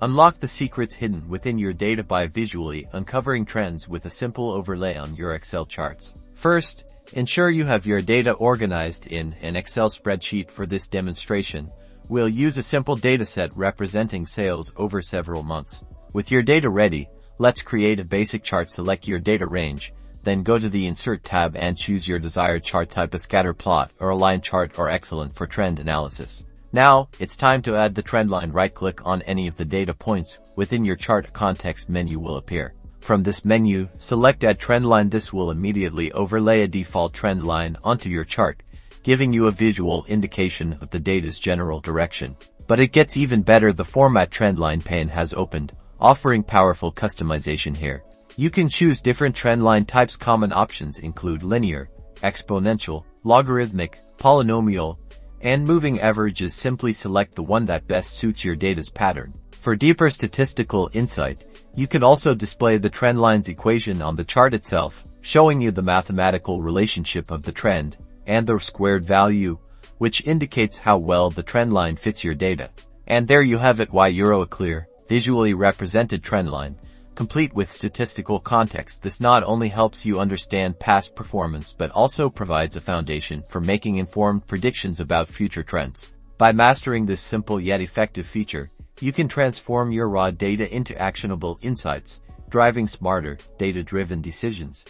Unlock the secrets hidden within your data by visually uncovering trends with a simple overlay on your Excel charts. First, ensure you have your data organized in an Excel spreadsheet. For this demonstration, we'll use a simple dataset representing sales over several months. With your data ready, let's create a basic chart. Select your data range, then go to the Insert tab and choose your desired chart type. A scatter plot or a line chart are excellent for trend analysis. Now, it's time to add the trend line. Right-click on any of the data points within your chart. A context menu will appear. From this menu, select Add Trend Line. This will immediately overlay a default trend line onto your chart, giving you a visual indication of the data's general direction. But it gets even better. The Format Trend Line pane has opened, offering powerful customization here. You can choose different trend line types. Common options include linear, exponential, logarithmic, polynomial, and moving averages. Simply select the one that best suits your data's pattern. For deeper statistical insight, you can also display the trend line's equation on the chart itself, showing you the mathematical relationship of the trend and the squared value, which indicates how well the trend line fits your data. And there you have it. A clear, visually represented trend line, complete with statistical context. This not only helps you understand past performance but also provides a foundation for making informed predictions about future trends. By mastering this simple yet effective feature, you can transform your raw data into actionable insights, driving smarter, data-driven decisions.